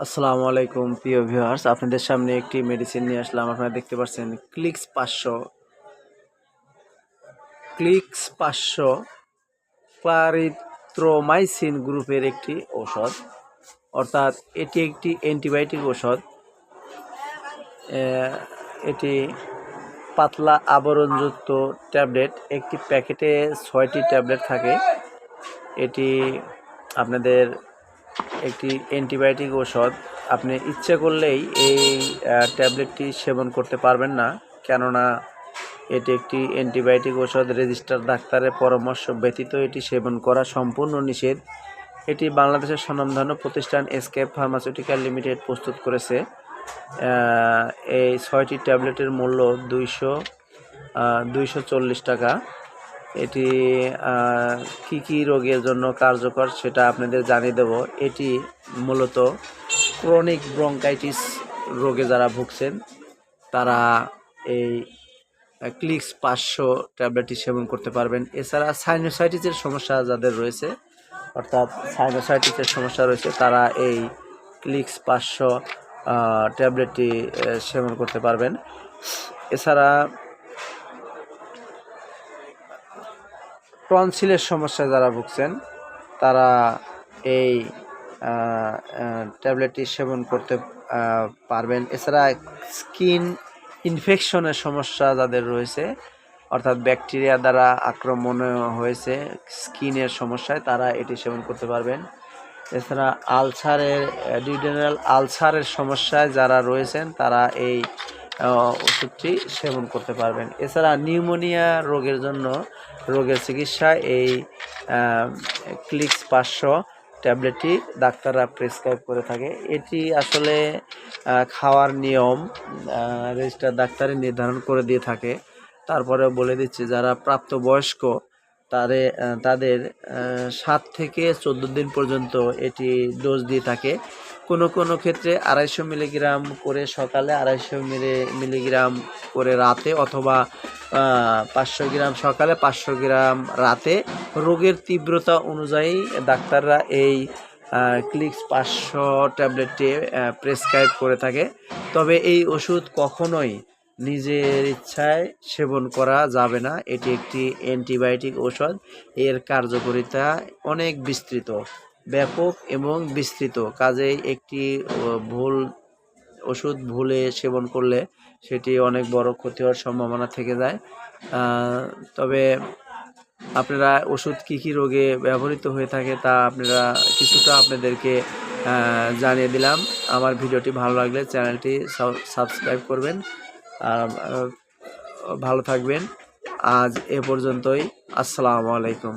আসসালামু আলাইকুম প্রিয় ভিউয়ার্স, আপনাদের সামনে একটি মেডিসিন নিয়ে আসলাম। আপনারা দেখতে পাচ্ছেন ক্লিক্স 500 ক্লারিথ্রোমাইসিন গ্রুপের একটি ঔষধ, অর্থাৎ এটি একটি অ্যান্টিবায়োটিক ঔষধ। এটি পাতলা আবরণযুক্ত ট্যাবলেট। একটি প্যাকেটে 6টি ট্যাবলেট থাকে। এটি আপনাদের একটি অ্যান্টিবায়োটিক ঔষধ। আপনি ইচ্ছে করলেই এই ট্যাবলেটটি সেবন করতে পারবেন না, কেননা এটি একটি অ্যান্টিবায়োটিক ঔষধ। রেজিস্টার ডাক্তারের পরামর্শ ব্যতীত এটি সেবন করা সম্পূর্ণ নিষেধ। এটি বাংলাদেশের স্বনামধন্য প্রতিষ্ঠান এসকেপ ফার্মাসিউটিক্যাল লিমিটেড প্রস্তুত করেছে। এই 6টি ট্যাবলেটের মূল্য 240 টাকা। এটি কি কি রোগের জন্য কার্যকর সেটা আপনাদের জানিয়ে দেব। এটি মূলত ক্রনিক ব্রঙ্কাইটিস রোগে যারা ভুগছেন তারা এই ক্লিক্স 500 ট্যাবলেটটি সেবন করতে পারবেন। এছাড়া সাইনোসাইটিসের সমস্যা যাদের রয়েছে, অর্থাৎ সাইনোসাইটিসের সমস্যা রয়েছে, তারা এই ক্লিক্স 500 ট্যাবলেটটি সেবন করতে পারবেন। এছাড়া টনসিলের সমস্যায় যারা ভুগছেন তারা এই ট্যাবলেটটি সেবন করতে পারবেন। এছাড়া স্কিন ইনফেকশনের সমস্যা যাদের রয়েছে, অর্থাৎ ব্যাকটেরিয়া দ্বারা আক্রমণ হয়েছে স্কিনের সমস্যায়, তারা এটি সেবন করতে পারবেন। এছাড়া ডিউডেনাল আলসারের সমস্যায় যারা রয়েছেন তারা এই ওষুধটি সেবন করতে পারবেন। এছাড়া নিউমোনিয়া রোগের চিকিৎসায় এই ক্লিক্স 500 ট্যাবলেটটি ডাক্তাররা প্রেসক্রাইব করে থাকে। এটি আসলে খাওয়ার নিয়ম রেজিস্টার ডাক্তারই নির্ধারণ করে দিয়ে থাকে। তারপরেও বলে দিচ্ছি, যারা প্রাপ্তবয়স্ক তাদের 7 থেকে 14 দিন পর্যন্ত এটি ডোজ দিয়ে থাকে। কোনো ক্ষেত্রে 250 মিলিগ্রাম করে সকালে, 250 মিলিগ্রাম করে রাতে, অথবা 500 গ্রাম সকালে, 500 গ্রাম রাতে। রোগের তীব্রতা অনুযায়ী ডাক্তাররা এই ক্লিক্স 500 ট্যাবলেটটি প্রেসক্রাইব করে থাকে। তবে এই ওষুধ কখনোই নিজের ইচ্ছায় সেবন করা যাবে না। এটি একটি অ্যান্টিবায়োটিক ঔষধ। এর কার্যকারিতা অনেক বিস্তৃত, ব্যাপক এবং বিস্তৃত। কাজেই একটি ওষুধ ভুলে সেবন করলে সেটি অনেক বড় ক্ষতি হওয়ার সম্ভাবনা থেকে যায়। তবে আপনারা ওষুধ কি কি রোগে ব্যবহৃত হয়ে থাকে তা কিছুটা আপনাদেরকে জানিয়ে দিলাম। আমার ভিডিওটি ভালো লাগলে চ্যানেলটি সাবস্ক্রাইব করবেন। ভালো থাকবেন। আজ এ পর্যন্তই। আসসালামু আলাইকুম।